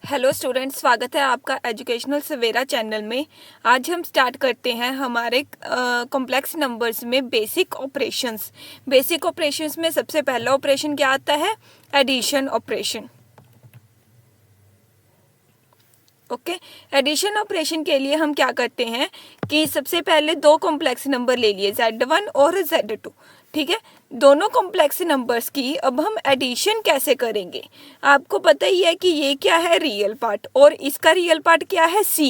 Hello students, स्वागत है आपका एजुकेशनल सवेरा चैनल में। आज हम स्टार्ट करते हैं हमारे कॉम्प्लेक्स नंबर्स में बेसिक ऑपरेशंस। बेसिक ऑपरेशंस में सबसे पहला ऑपरेशन क्या आता है? Addition operation. Okay, addition operation के लिए हम क्या करते हैं कि सबसे पहले दो कॉम्प्लेक्स नंबर ले लिए, Z1 और Z2। ठीक है, दोनों कॉम्प्लेक्स नंबर्स की अब हम एडिशन कैसे करेंगे? आपको पता ही है कि ये क्या है, रियल पार्ट, और इसका रियल पार्ट क्या है, C।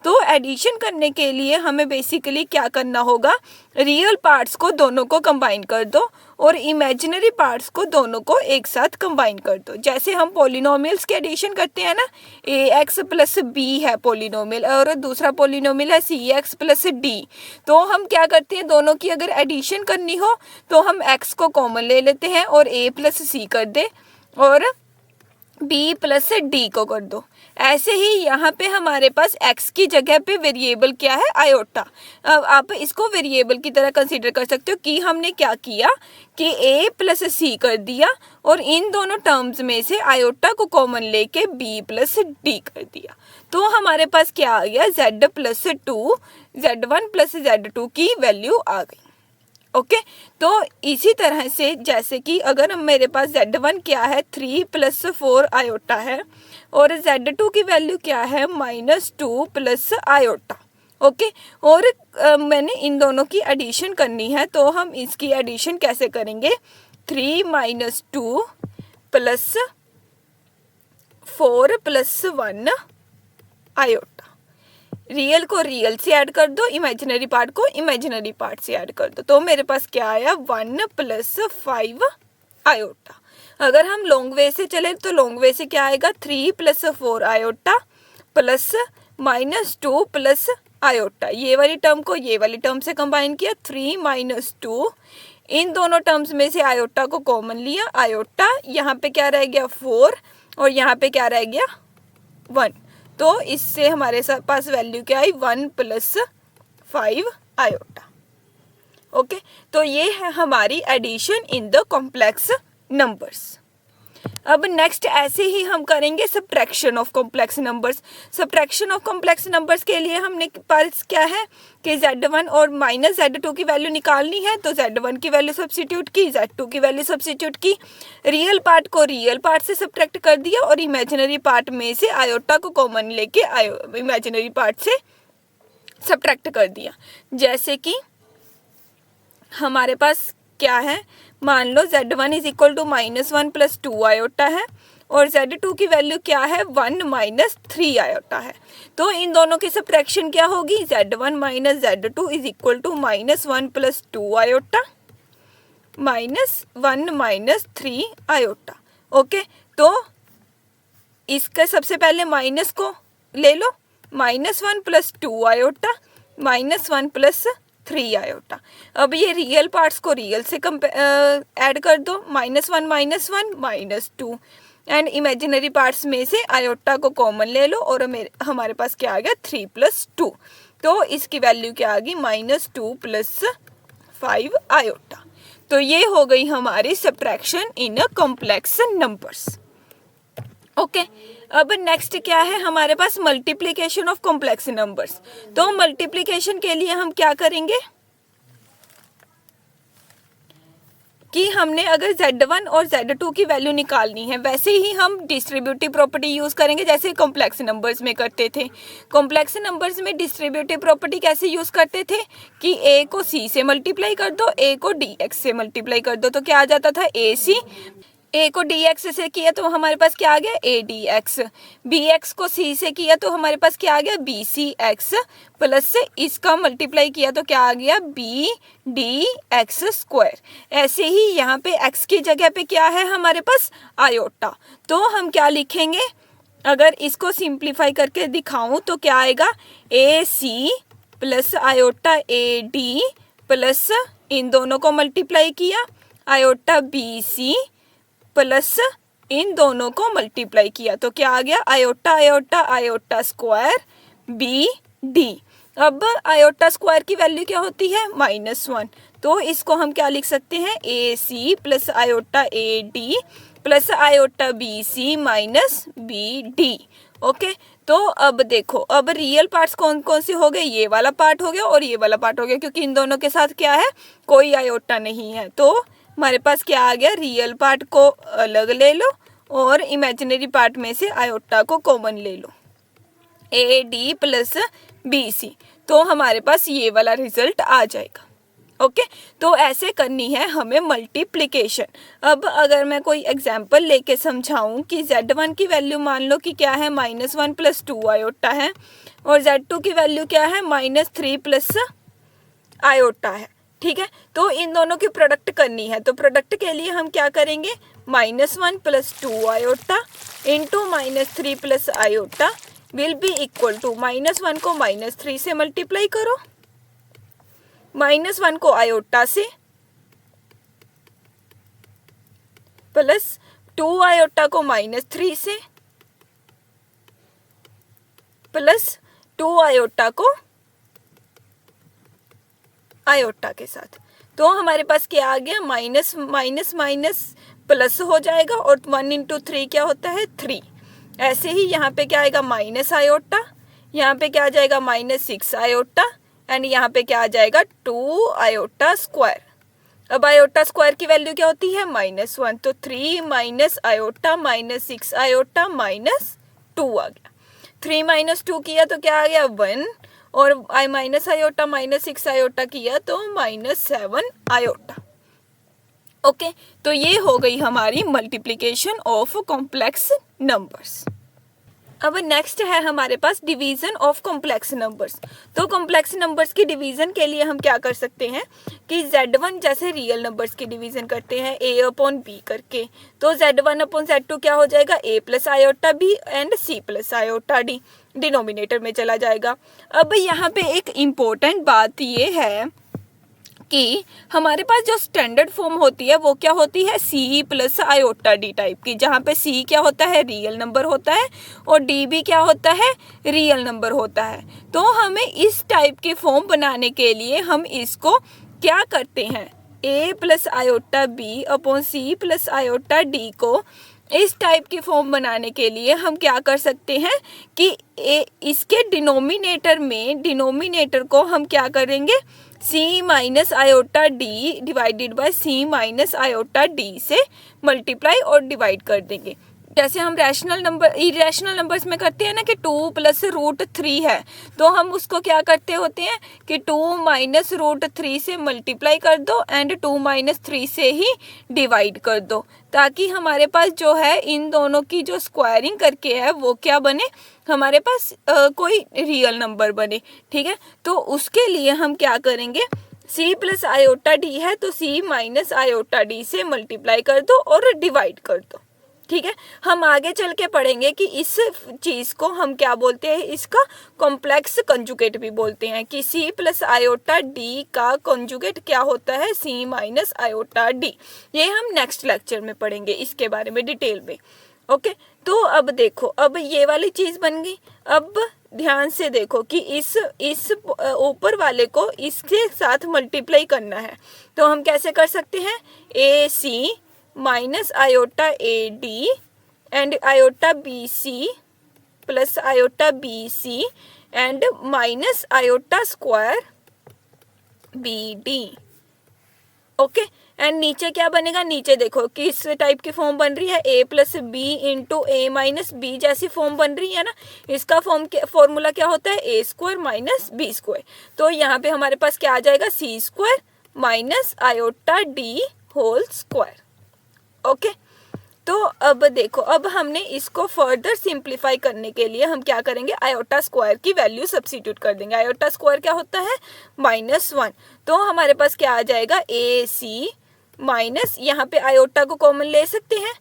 तो एडिशन करने के लिए हमें बेसिकली क्या करना होगा? रियल पार्ट्स को दोनों को कंबाइन कर दो और इमेजिनरी पार्ट्स को दोनों को एक साथ कंबाइन कर दो। जैसे हम पॉलिनोमियल्स के एडिशन करते हैं ना, ax प्लस बी है पॉलिनोमियल और दूसरा पॉलिनोमियल है cx प्लस डी। तो हम क्या करते हैं, दोनों की अगर एडिशन करनी हो तो हम x को कॉमन ले लेते हैं और a प्लस सी कर दे और b प्लस डी को कर दो। ऐसे ही यहाँ पे हमारे पास x की जगह पे वेरिएबल क्या है, आयोटा। अब आप इसको वेरिएबल की तरह कंसीडर कर सकते हो कि हमने क्या किया कि a प्लस सी कर दिया और इन दोनों टर्म्स में से आयोटा को कॉमन लेके b प्लस डी कर दिया। तो हमारे पास क्या आ गया, z plus two, z1 plus z2 की वैल्यू आ गई। ओके, तो इसी तरह से जैसे कि अगर मेरे पास Z1 क्या है, 3 प्लस 4 आयोटा है और Z2 की वैल्यू क्या है, -2 प्लस आयोटा। ओके, और मैंने इन दोनों की एडिशन करनी है, तो हम इसकी एडिशन कैसे करेंगे? 3 minus 2 plus 4 plus 1 iota. Real को रियल से ऐड कर दो, इमेजिनरी पार्ट को इमेजिनरी पार्ट से ऐड कर दो। तो मेरे पास क्या आया, 1 प्लस 5 आयोटा। अगर हम लॉन्ग वे से चले तो लॉन्ग वे से क्या आएगा, 3 plus 4 iota plus -2 plus iota. ये वाली टर्म को ये वाली टर्म से कंबाइन किया, 3 माइनस 2। इन दोनों टर्म्स में से आयोटा को कॉमन लिया, आयोटा यहाँ पे क्या रह गया, 4 और यहाँ पे क्या रह गया, 1। तो इससे हमारे पास वैल्यू क्या आई, 1 प्लस 5 आयोटा। ओके, तो ये है हमारी addition in the complex numbers. अब नेक्स्ट ऐसे ही हम करेंगे subtraction of complex numbers. Subtraction of complex numbers के लिए हमने पास क्या है कि Z1 और माइनस Z2 की वैल्यू निकालनी है, तो Z1 की वैल्यू सब्स्टिट्यूट की, Z2 की वैल्यू सब्स्टिट्यूट की, रियल पार्ट को रियल पार्ट से सब्ट्रैक्ट कर दिया और इमेजिनरी पार्ट में से आयोटा को कॉमन लेके इमेजिनरी पार्ट से सब्ट्रैक्ट कर दिया। जैसे कि हमारे पास क्या है, मान लो Z1 is equal to -1 plus 2 iota है और Z2 की वैल्यू क्या है, 1 माइनस 3 आयोटा है। तो इन दोनों की सब्ट्रैक्शन क्या होगी, Z1 minus Z2 is equal to -1 plus 2 iota -1 minus 3 iota. Okay, तो इसका सबसे पहले माइनस को ले लो, -1 प्लस 2 आयोटा -1 प्लस 3 आयोटा। अब ये रियल पार्ट्स को रियल से ऐड कर दो, -1 माइनस 2 एंड इमेजिनरी पार्ट्स में से आयोटा को कॉमन ले लो और हमारे पास क्या आ गया, 3 प्लस 2। तो इसकी वैल्यू क्या आ गई, -2 प्लस 5 आयोटा। तो ये हो गई हमारी subtraction in a complex numbers. Okay, अब नेक्स्ट क्या है हमारे पास, मल्टीप्लिकेशन ऑफ कॉम्प्लेक्स नंबर्स। तो मल्टीप्लिकेशन के लिए हम क्या करेंगे कि हमने अगर Z1 और Z2 की वैल्यू निकालनी है, वैसे ही हम डिस्ट्रीब्यूटिव प्रॉपर्टी यूज़ करेंगे जैसे कॉम्प्लेक्स नंबर्स में करते थे। कॉम्प्लेक्स नंबर्स में डिस्ट्रीब्यूटिव प्रॉपर्टी कैसे यूज़ करते थे कि A को C से मल्टीप्लाई कर दो, A को DX से मल्टीप्लाई कर दो, तो क्या आ जाता था, AC। A को dx से किया तो हमारे पास क्या आ गया, ADX। BX को C से किया तो हमारे पास क्या आ गया, BCX प्लस इसका मल्टीप्लाई किया तो क्या आ गया, BDX स्क्वायर। ऐसे ही यहाँ पे x की जगह पे क्या है हमारे पास, आयोटा। तो हम क्या लिखेंगे, अगर इसको सिंप्लीफाई करके दिखाऊं तो क्या आएगा, AC plus iota AD plus इन दोनों को मल्टीप्लाई किया, आयोटा BC प्लस इन दोनों को मल्टीप्लाई किया तो क्या आ गया, iota iota iota square BD। अब आयोटा स्क्वायर की वैल्यू क्या होती है, -1। तो इसको हम क्या लिख सकते हैं, A C plus iota A D plus iota B C minus B D. Okay, तो अब देखो, अब रियल पार्ट्स कौन कौन से हो गए, ये वाला पार्ट हो गया और ये वाला पार्ट हो गया, क्योंकि इन दोनों के साथ क्या है, कोई आयोटा नहीं है। तो हमारे पास क्या आ गया, रियल पार्ट को अलग ले लो और इमेजिनरी पार्ट में से आयोटा को कॉमन ले लो, A D plus B C, तो हमारे पास ये वाला रिजल्ट आ जाएगा। ओके, तो ऐसे करनी है हमें मल्टीप्लिकेशन। अब अगर मैं कोई एग्जांपल लेके समझाऊं कि Z1 की वैल्यू मान लो कि क्या है, -1 + 2 आयोटा है, और Z2 की वैल्यू क्या है, -3 + आयोटा है। ठीक है, तो इन दोनों की प्रोडक्ट करनी है, तो प्रोडक्ट के लिए हम क्या करेंगे, -1 + 2 iota into -3 + iota will be equal to, -1 को -3 से मल्टीप्लाई करो, -1 को आयोटा से प्लस 2 आयोटा को -3 से प्लस 2 आयोटा को आयोटा के साथ। तो हमारे पास क्या आ गया, माइनस माइनस माइनस प्लस हो जाएगा, और 1 × 3 क्या होता है, 3। ऐसे ही यहाँ पे क्या आएगा, माइनस आयोटा, यहाँ पे क्या आ जाएगा, -6 आयोटा, एंड यहाँ पे क्या आ जाएगा, 2 आयोटा स्क्वायर। अब आयोटा स्क्वायर की वैल्यू क्या होती है, -1, तो 3 माइनस आयोटा -6 आयोटा -2 आ गया। 3 - 2 किया तो क्या आ गया, 1, और माइनस आयोटा -6 आयोटा किया तो -7 आयोटा। ओके, तो ये हो गई हमारी मल्टीप्लिकेशन ऑफ कॉम्प्लेक्स नंबर्स। अब नेक्स्ट है हमारे पास डिवीजन ऑफ कॉम्प्लेक्स नंबर्स। तो कॉम्प्लेक्स नंबर्स की डिवीजन के लिए हम क्या कर सकते हैं कि Z1 जैसे रियल नंबर्स की डिवीजन करते हैं A/B करके, तो Z1/Z2 क्या हो जाएगा, A + iota B and C + iota D denominator में चला जाएगा। अब यहाँ पे एक इम्पोर्टेंट बात ये है कि हमारे पास जो स्टैंडर्ड फॉर्म होती है वो क्या होती है, C + आयोटा D टाइप की, जहाँ पे C क्या होता है, रियल नंबर होता है, और D भी क्या होता है, रियल नंबर होता है। तो हमें इस टाइप की फॉर्म बनाने के लिए हम इसको क्या करते हैं, A + iota B upon C + iota D को इस टाइप की फॉर्म बनाने के लिए हम क्या कर सकते हैं कि इसके डिनोमिनेटर को हम क्या करेंगे, C - iota D divided by C - iota D से मल्टीप्लाई और डिवाइड कर देंगे। जैसे हम इरेशनल नंबर्स में करते हैं ना कि 2 + √3 है, तो हम उसको क्या करते होते हैं कि 2 - √3 से मल्टीप्लाई कर दो एंड 2 - 3 से ही डिवाइड कर दो, ताकि हमारे पास जो है इन दोनों की जो स्क्वायरिंग करके है वो क्या बने, हमारे पास कोई रियल नंबर बने। ठीक है, तो उसके लिए हम क्या करेंगे, C + आयोटा D है तो C - आयोटा D से मल्टीप्लाई कर दो और डिवाइड कर दो। ठीक है, हम आगे चल के पढ़ेंगे कि इस चीज को हम क्या बोलते हैं, इसका कॉम्प्लेक्स कंजुगेट भी बोलते हैं, कि C + आयोटा D का कंजुगेट क्या होता है, C - आयोटा D। ये हम नेक्स्ट लेक्चर में पढ़ेंगे इसके बारे में डिटेल में। ओके, तो अब देखो, अब ये वाली चीज बन गई। अब ध्यान से देखो कि इस ऊपर वाले को इसके साथ मल्टीप्लाई करना है, तो हम कैसे कर सकते हैं, AC - iota AD and iota BC plus iota BC and minus iota square BD। Okay, and नीचे क्या बनेगा, नीचे देखो किस टाइप की फॉर्म बन रही है, A + B into A - B जैसी फॉर्म बन रही है ना। इसका फॉर्मूला क्या होता है, A² - B²। तो यहाँ पे हमारे पास क्या आ जाएगा, C² - iota D whole square. Okay, तो अब देखो, अब हमने इसको फर्दर सिंप्लीफाई करने के लिए हम क्या करेंगे, आयोटा स्क्वायर की वैल्यू सब्स्टिट्यूट कर देंगे। आयोटा स्क्वायर क्या होता है, -1, तो हमारे पास क्या आ जाएगा, AC माइनस, यहाँ पे आयोटा को कॉमन ले सकते हैं,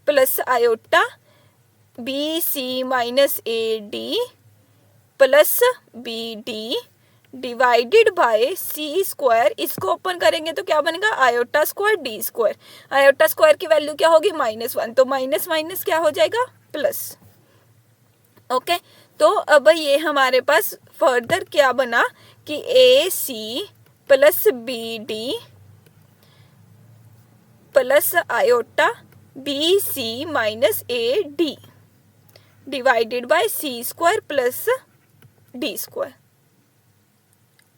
plus iota BC - AD plus BD divided by C²। इसको ओपन करेंगे तो क्या बनेगा, iota square D²। Iota square की वैल्यू क्या होगी, -1, तो माइनस माइनस क्या हो जाएगा, प्लस। ओके, तो अब ये हमारे पास फर्दर क्या बना कि AC plus B D plus iota B C minus A D divided by C square plus D square.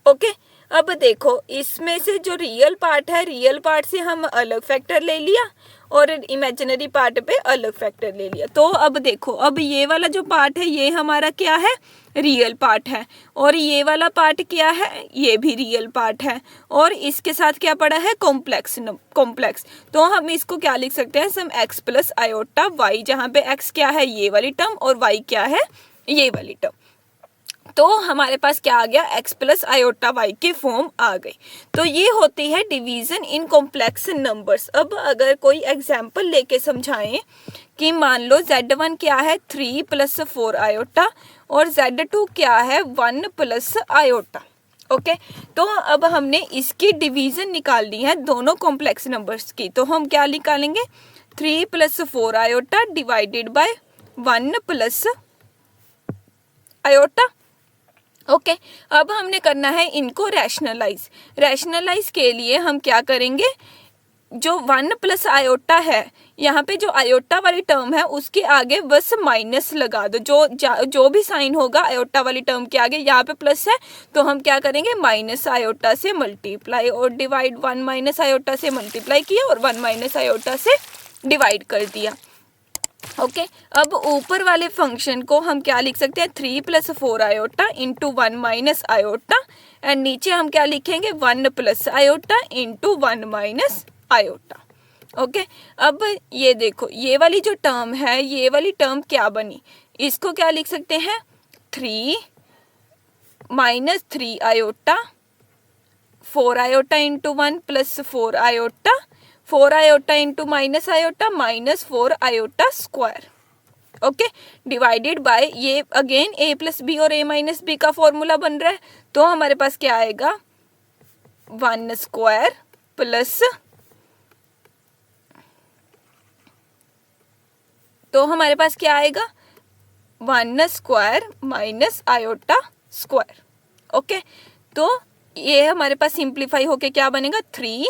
Okay, अब देखो इसमें से जो रियल पार्ट है, रियल पार्ट से हम अलग फैक्टर ले लिया और इमेजिनरी पार्ट पे अलग फैक्टर ले लिया। तो अब देखो, अब ये वाला जो पार्ट है ये हमारा क्या है, रियल पार्ट है, और ये वाला पार्ट क्या है, ये भी रियल पार्ट है, और इसके साथ क्या पड़ा है, कॉम्प्लेक्स। तो हम इसको क्या लिख सकते हैं, सम एक्स प्लस आयोटा वाई, जहाँ पे एक्स क्या है ये वाली टर्म और वाई क्या है ये वाली टर्म। तो हमारे पास क्या आ गया, x प्लस आयोटा वाई के फॉर्म आ गई। तो ये होती है डिवीजन इन कॉम्प्लेक्स नंबर्स। अब अगर कोई एग्जांपल लेके समझाएं कि मान लो z1 क्या है 3 प्लस 4 आयोटा और z2 क्या है 1 प्लस आयोटा। ओके, तो अब हमने इसकी डिवीजन निकाल ली है दोनों कॉम्प्लेक्स नंबर्स की। तो हम क्या निकालेंगे, 3 plus 4 iota divided by 1 plus iota. Okay, अब हमने करना है इनको रैशनलाइज के लिए हम क्या करेंगे, जो 1 प्लस आयोटा है, यहाँ पे जो आयोटा वाली टर्म है उसके आगे बस माइनस लगा दो। जो भी साइन होगा आयोटा वाली टर्म के आगे, यहाँ पे प्लस है तो हम क्या करेंगे, माइनस आयोटा से मल्टीप्लाई और डिवाइड, 1 माइनस आयोटा से मल्टीप्लाई किया और 1 माइनस आयोटा से डिवाइड कर दिया। ओके, अब ऊपर वाले फंक्शन को हम क्या लिख सकते हैं, 3 plus 4 iota into 1 minus iota, and नीचे हम क्या लिखेंगे, 1 plus iota into 1 minus iota. Okay, अब ये देखो ये वाली जो टर्म है, ये वाली टर्म क्या बनी, इसको क्या लिख सकते हैं, 3 minus 3 iota 4 iota into 1 plus 4 iota 4 iota into minus iota minus 4 iota square. Okay, divided by, ये अगेन a प्लस बी और a माइनस बी का फॉर्मूला बन रहा है। तो हमारे पास क्या आएगा, 1 स्क्वायर प्लस, तो हमारे पास क्या आएगा, 1 square minus iota square. Okay, तो ये हमारे पास सिंप्लीफाई होके क्या बनेगा, 3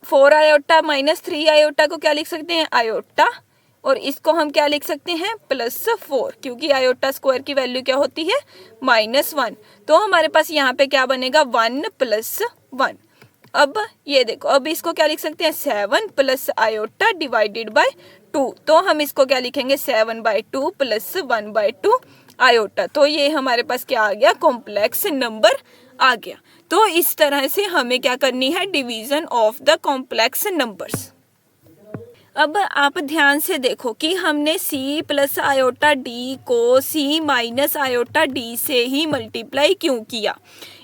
4 आयोटा माइनस 3 आयोटा को क्या लिख सकते हैं, आयोटा, और इसको हम क्या लिख सकते हैं, प्लस 4, क्योंकि आयोटा स्क्वायर की वैल्यू क्या होती है, -1। तो हमारे पास यहाँ पे क्या बनेगा, 1 प्लस 1। अब ये देखो, अब इसको क्या लिख सकते हैं, 7 प्लस आयोटा डिवाइडेड बाय 2। तो हम इसको क्या लिखेंगे, 7/2 प्लस 1/2 आयोटा। तो ये हमारे पास क्या आ गया, कॉम्प्लेक्स नंबर आ गया। तो इस तरह से हमें क्या करनी है, division of the complex numbers. अब आप ध्यान से देखो कि हमने c प्लस आयोटा d को c माइनस आयोटा d से ही मल्टीप्लाई क्यों किया।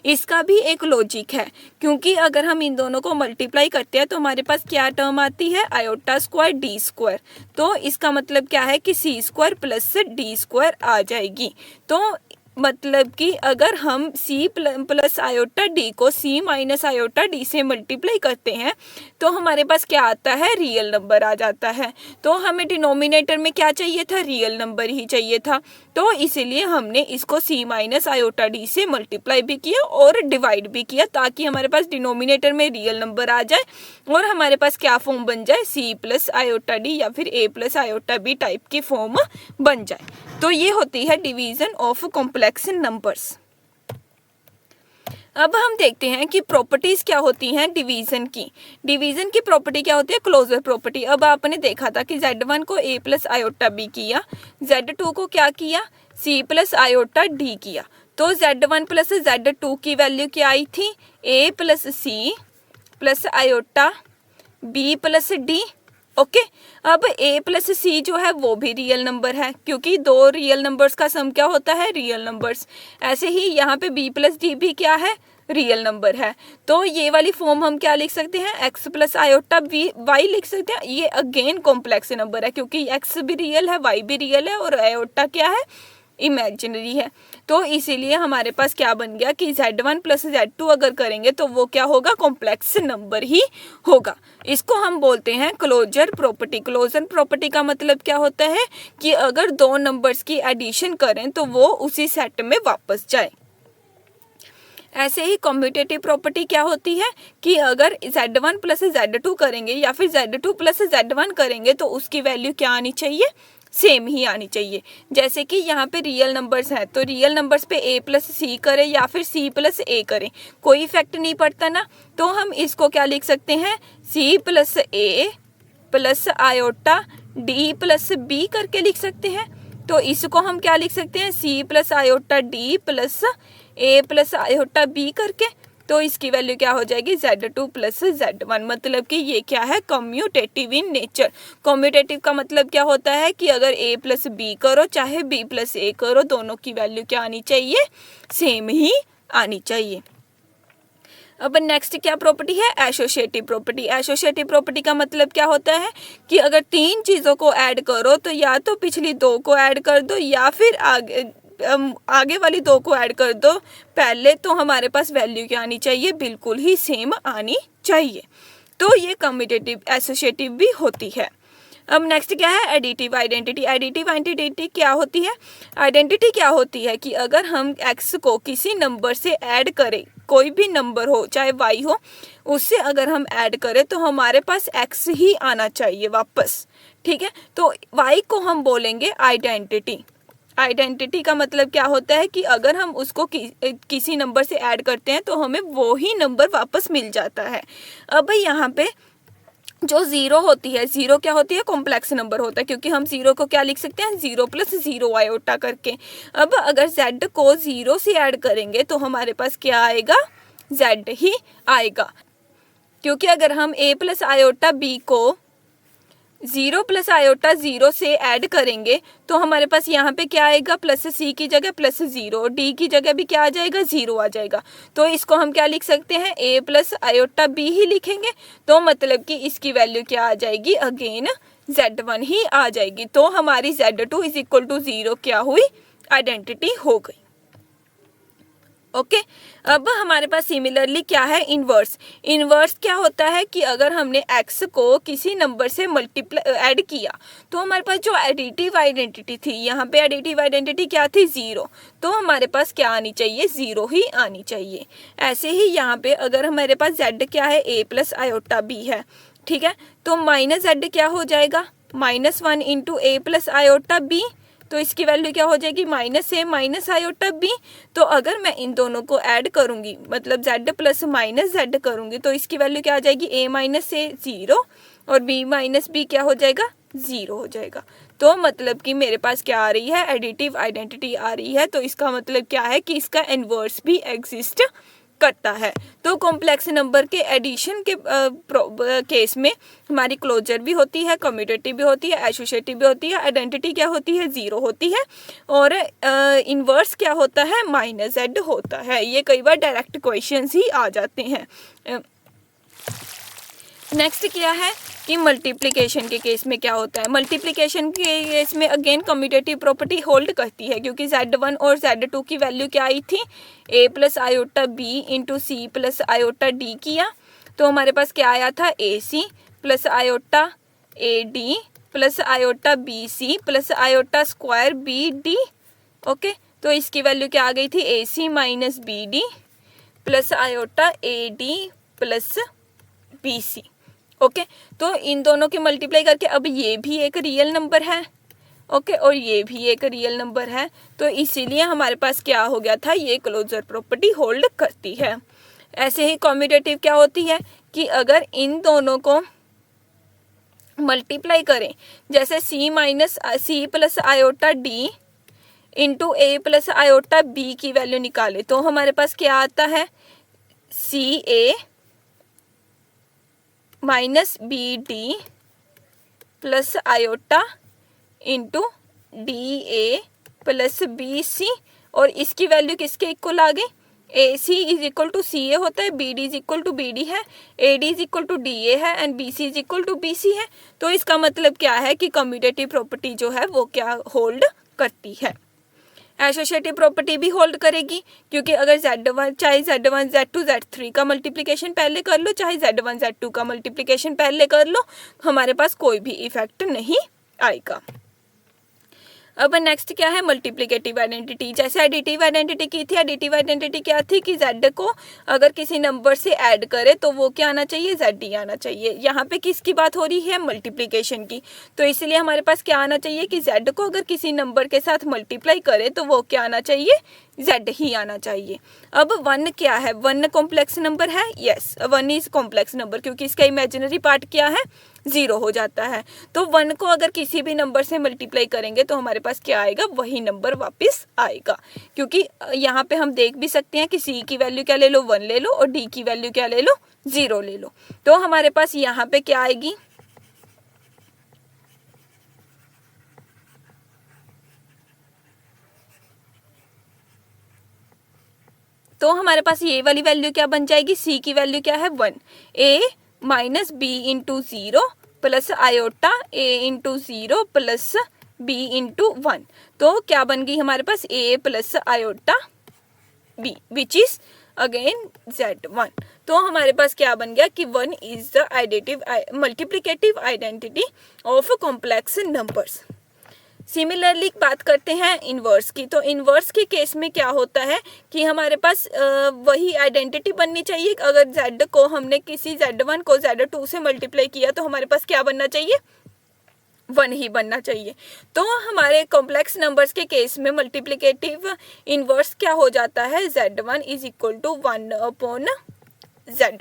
इसका भी एक लॉजिक है, क्योंकि अगर हम इन दोनों को मल्टीप्लाई करते हैं तो हमारे पास क्या टर्म आती है, आयोटा स्क्वायर डी स्क्वायर। तो इसका मतलब क्या है कि c square plus D square आ जाएगी। तो मतलब कि अगर हम c प्लस आयोटा d को c माइनस आयोटा d से मल्टीप्लाई करते हैं तो हमारे पास क्या आता है, रियल नंबर आ जाता है। तो हमें डिनोमिनेटर में क्या चाहिए था, रियल नंबर ही चाहिए था। तो इसीलिए हमने इसको c माइनस आयोटा d से मल्टीप्लाई भी किया और डिवाइड भी किया, ताकि हमारे पास डिनोमिनेटर में रियल नंबर आ जाए और हमारे पास क्या फॉर्म बन जाए, c प्लस आयोटा d या फिर a plus iota b type की फॉर्म बन जाए। तो ये होती है डिवीजन ऑफ कॉम्प्लेक्स नंबर्स। अब हम देखते हैं कि प्रॉपर्टीज क्या होती हैं डिवीजन की। डिवीजन की प्रॉपर्टी क्या होती है, क्लोजर प्रॉपर्टी। अब आपने देखा था कि z1 को a प्लस आयोटा b किया, z2 को क्या किया, c प्लस आयोटा d किया। तो z1 प्लस z2 की वैल्यू क्या आई थी, a plus c plus iota b plus d। Okay, अब a प्लस सी जो है वो भी रियल नंबर है, क्योंकि दो रियल नंबर्स का सम क्या होता है, रियल नंबर्स। ऐसे ही यहाँ पे b प्लस डी भी क्या है, रियल नंबर है। तो ये वाली फॉर्म हम क्या लिख सकते हैं, x प्लस आयोटा y लिख सकते हैं। ये अगेन कॉम्प्लेक्स नंबर है, क्योंकि x भी रियल है, y भी रियल है और आयोटा क्या है, इमेजिनरी है। तो इसीलिए हमारे पास क्या बन गया कि z1 प्लस z2 अगर करेंगे तो वो क्या होगा, कॉम्प्लेक्स नंबर ही होगा। इसको हम बोलते हैं क्लोजर प्रॉपर्टी। क्लोजर प्रॉपर्टी का मतलब क्या होता है कि अगर दो नंबर्स की एडिशन करें तो वो उसी सेट में वापस जाए। ऐसे ही कम्यूटेटिव प्रॉपर्टी क्या होती है कि अगर Z1 प्लस Z2 करेंगे या फिर Z2 प्लस Z1 करेंगे तो उसकी वैल्यू क्या आनी चाहिए, सेम ही आनी चाहिए। जैसे कि यहाँ पे रियल नंबर्स हैं तो रियल नंबर्स पे a प्लस सी करें या फिर c प्लस a करें, कोई इफेक्ट नहीं पड़ता ना। तो हम इसको क्या लिख सकते हैं, c plus a plus iota d plus b करके लिख सकते हैं। तो इसको हम क्या लिख सकते हैं, c plus iota d plus a plus iota b करके। तो इसकी वैल्यू क्या हो जाएगी, Z2 प्लस Z1। मतलब कि ये क्या है, कम्यूटेटिव इन नेचर। कम्यूटेटिव का मतलब क्या होता है कि अगर a प्लस b करो चाहे b प्लस a करो, दोनों की वैल्यू क्या आनी चाहिए, सेम ही आनी चाहिए। अब नेक्स्ट क्या प्रॉपर्टी है, एसोसिएटिव प्रॉपर्टी। एसोसिएटिव प्रॉपर्टी का मतलब क्या होता है कि अगर तीन चीज़ों को ऐड करो तो या तो पिछली दो को ऐड कर दो या फिर आगे वाली दो को ऐड कर दो पहले, तो हमारे पास वैल्यू क्या आनी चाहिए, बिल्कुल ही सेम आनी चाहिए। तो ये कम्यूटेटिव एसोसिएटिव भी होती है। अब नेक्स्ट क्या है, एडिटिव आइडेंटिटी। एडिटिव आइडेंटिटी क्या होती है, आइडेंटिटी क्या होती है कि अगर हम x को किसी नंबर से ऐड करें, कोई भी नंबर हो चाहे y हो, उससे अगर हम ऐड करें तो हमारे पास x ही आना चाहिए वापस, ठीक है। तो y को हम बोलेंगे आइडेंटिटी। आइडेंटिटी का मतलब क्या होता है कि अगर हम उसको किसी नंबर से ऐड करते हैं तो हमें वो ही नंबर वापस मिल जाता है। अब यहाँ पे जो जीरो होती है, जीरो क्या होती है, कॉम्प्लेक्स नंबर होता है, क्योंकि हम जीरो को क्या लिख सकते हैं, जीरो प्लस जीरो आयोटा करके। अब अगर z को जीरो से ऐड करेंगे तो हमारे पास क्या आएगा, z ही आएगा। क्योंकि अगर हम a प्लस आयोटा b को जीरो प्लस आयोटा जीरो से ऐड करेंगे तो हमारे पास यहाँ पे क्या आएगा, प्लस सी की जगह प्लस जीरो, डी की जगह भी क्या आ जाएगा, जीरो आ जाएगा। तो इसको हम क्या लिख सकते हैं, a प्लस आयोटा b ही लिखेंगे। तो मतलब कि इसकी वैल्यू क्या आ जाएगी, अगेन Z1 ही आ जाएगी। तो हमारी Z2 is equal to zero क्या हुई, आइडेंटिटी हो गई। ओके अब हमारे पास सिमिलरली क्या है, इन्वर्स। इन्वर्स क्या होता है कि अगर हमने x को किसी नंबर से मल्टीप्लाई ऐड किया तो हमारे पास जो एडिटिव आइडेंटिटी थी, यहाँ पे एडिटिव आइडेंटिटी क्या थी, जीरो। तो हमारे पास क्या आनी चाहिए, जीरो ही आनी चाहिए। ऐसे ही यहाँ पे अगर हमारे पास z क्या है, a प्लस आयोटा b है, ठीक है। तो माइनस z क्या हो जाएगा, -1 into a plus iota b। तो इसकी वैल्यू क्या हो जाएगी, माइनस ए माइनस आयोटा बी। तो अगर मैं इन दोनों को ऐड करूंगी, मतलब z प्लस माइनस z करूंगी, तो इसकी वैल्यू क्या आ जाएगी, a माइनस ए जीरो और b माइनस बी क्या हो जाएगा, जीरो हो जाएगा। तो मतलब कि मेरे पास क्या आ रही है, एडिटिव आइडेंटिटी आ रही है। तो इसका मतलब क्या है कि इसका इन्वर्स भी एग्जिस्ट करता है। तो कॉम्प्लेक्स नंबर के एडिशन के केस में हमारी क्लोजर भी होती है, कम्यूटेटिव भी होती है, एसोसिएटिव भी होती है। आइडेंटिटी क्या होती है, जीरो होती है और इन्वर्स क्या होता है, माइनस z होता है। ये कई बार डायरेक्ट क्वेश्चंस ही आ जाते हैं। नेक्स्ट क्या है कि मल्टीप्लिकेशन के केस में क्या होता है। मल्टीप्लिकेशन के केस में अगेन कम्यूटेटिव प्रॉपर्टी होल्ड करती है, क्योंकि Z1 और Z2 की वैल्यू क्या आई थी, a plus iota b into C plus iota d किया। तो हमारे पास क्या आया था, ac plus iota ad plus iota bc plus iota square bd। Okay तो इसकी वैल्यू क्या आ गई थी, ac minus bd plus iota ad plus bc। Okay तो इन दोनों के मल्टीप्लाई करके अब ये भी एक रियल नंबर है, ओके और ये भी एक रियल नंबर है। तो इसीलिए हमारे पास क्या हो गया था, ये क्लोजर प्रॉपर्टी होल्ड करती है। ऐसे ही कम्यूटेटिव क्या होती है कि अगर इन दोनों को मल्टीप्लाई करें, जैसे c minus C plus iota D into A plus iota B की वैल्यू निकाले तो हमारे पास क्या आता है, C A minus B D plus iota into D A plus B C. और इसकी वैल्यू किसके इक्वल आ गई, A C is equal to C A होता है, B D is equal to B D है, A D is equal to D A है and B C is equal to B C है। तो इसका मतलब क्या है कि कम्यूटेटिव प्रॉपर्टी जो है वो क्या होल्ड करती है, एसोसिएटिव प्रॉपर्टी भी होल्ड करेगी। क्योंकि अगर Z1 चाहे Z1 Z2 Z3 का मल्टीप्लिकेशन पहले कर लो, चाहे Z1 Z2 का मल्टीप्लिकेशन पहले कर लो, हमारे पास कोई भी इफेक्ट नहीं आएगा। अब नेक्स्ट क्या है, मल्टीप्लिकेटिव आइडेंटिटी। जैसे एडिटिव आइडेंटिटी की थी, एडिटिव आइडेंटिटी क्या थी कि z को अगर किसी नंबर से ऐड करे तो वो क्या आना चाहिए, z ही आना चाहिए। यहाँ पे किसकी बात हो रही है, मल्टीप्लिकेशन की, तो इसलिए हमारे पास क्या आना चाहिए कि z को अगर किसी नंबर के साथ मल्टीप्लाई करे तो वो क्या आना चाहिए, z ही आना चाहिए। अब 1 क्या है, 1 कॉम्प्लेक्स नंबर है, यस 1 इज कॉम्प्लेक्स नंबर, क्योंकि इसका इमेजिनरी पार्ट क्या है, 0 हो जाता है। तो 1 को अगर किसी भी नंबर से मल्टीप्लाई करेंगे तो हमारे पास क्या आएगा, वही नंबर वापस आएगा। क्योंकि यहाँ पे हम देख भी सकते हैं कि c की वैल्यू क्या ले लो, 1 ले लो, और d की वैल्यू क्या ले लो, 0 ले लो। तो हमारे पास यहाँ पे क्या आएगी, तो हमारे पास ये वाली वैल्यू क्या बन जाएगी, c की वैल्यू क्या है 1, a minus B into 0 plus iota a into 0 plus b into 1। तो क्या बन गई हमारे पास a plus iota b which is again z1। तो हमारे पास क्या बन गया कि 1 is the additive multiplicative identity of complex numbers. Similarly बात करते हैं इन्वर्स की। तो इन्वर्स के केस में क्या होता है कि हमारे पास वही आइडेंटिटी बननी चाहिए। अगर z को हमने किसी z1 को z2 से मल्टीप्लाई किया तो हमारे पास क्या बनना चाहिए, 1 ही बनना चाहिए। तो हमारे कॉम्प्लेक्स नंबर्स के केस में मल्टीप्लिकेटिव इन्वर्स क्या हो जाता है, z1 is equal to 1 upon z।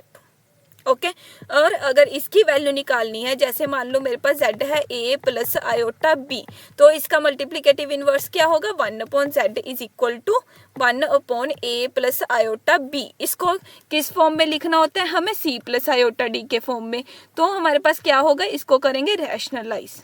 Okay और अगर इसकी वैल्यू निकालनी है, जैसे मान लो मेरे पास z है a प्लस आयोटा b, तो इसका मल्टीप्लिकेटिव इन्वर्स क्या होगा, 1 upon z is equal to 1 upon a plus iota b। इसको किस फॉर्म में लिखना होता है, हमें c प्लस आयोटा d के फॉर्म में। तो हमारे पास क्या होगा, इसको करेंगे रैशनलाइज।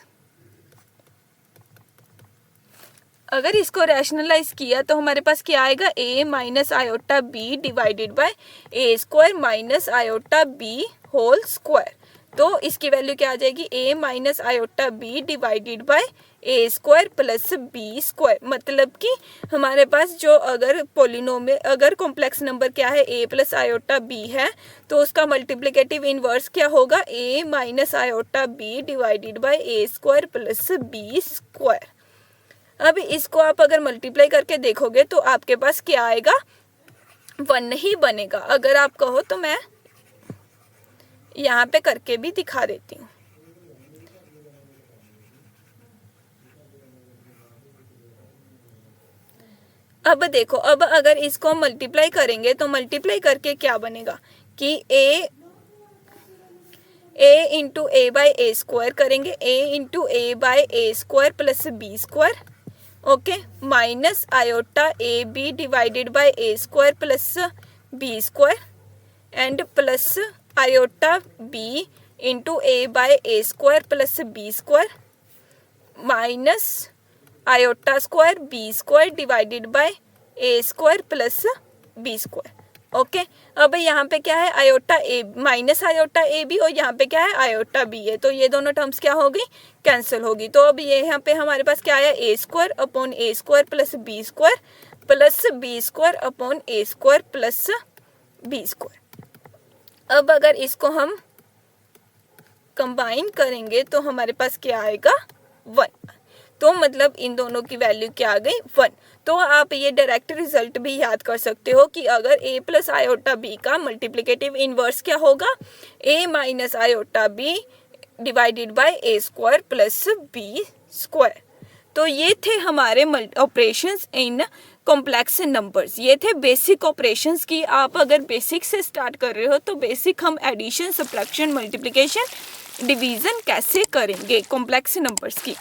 अगर इसको रैशनलाइज किया तो हमारे पास क्या आएगा, a minus iota b divided by a square minus iota b whole square. तो इसकी वैल्यू क्या आ जाएगी, a minus iota b divided by a square plus b square. मतलब कि हमारे पास जो अगर पॉलिनोमियल अगर कॉम्प्लेक्स नंबर क्या है a प्लस आयोटा b है, तो उसका मल्टीप्लिकेटिव इन्वर्स क्या होगा, a minus iota b divided by a square plus b square. अब इसको आप अगर मल्टीप्लाई करके देखोगे तो आपके पास क्या आएगा, 1 ही बनेगा। अगर आप कहो तो मैं यहाँ पे करके भी दिखा देती हूँ। अब देखो, अब अगर इसको हम मल्टीप्लाई करेंगे तो मल्टीप्लाई करके क्या बनेगा कि a into A by A square करेंगे, a into A by A square plus B square, okay minus iota A B divided by A square plus B square and plus iota B into A by A square plus B square minus iota square B square divided by A square plus B square. Okay अब यहाँ पे क्या है, iota A minus iota A B, और यहाँ पे क्या है, आयोटा बी है। तो ये दोनों टर्म्स क्या होगी, कैंसिल होगी। तो अब ये यहाँ पे हमारे पास क्या आया, A square upon A square plus B square upon A square plus B square. अब अगर इसको हम कंबाइन करेंगे तो हमारे पास क्या आएगा, 1। तो मतलब इन दोनों की वैल्यू क्या आ गई, 1। तो आप ये डायरेक्ट रिजल्ट भी याद कर सकते हो कि अगर a प्लस आयोटा b का मल्टीप्लिकेटिव इन्वर्स क्या होगा, a minus iota b divided by A square plus B square. तो ये थे हमारे ऑपरेशंस इन कॉम्प्लेक्स नंबर्स। ये थे बेसिक ऑपरेशंस की। आप अगर बेसिक से स्टार्ट कर रहे हो तो बेसिक हम एडिशन, सब्ट्रैक्शन, मल्टीप्लिकेशन, डिवीजन कैसे करेंगे कॉम्प्लेक्स नंबर्स की।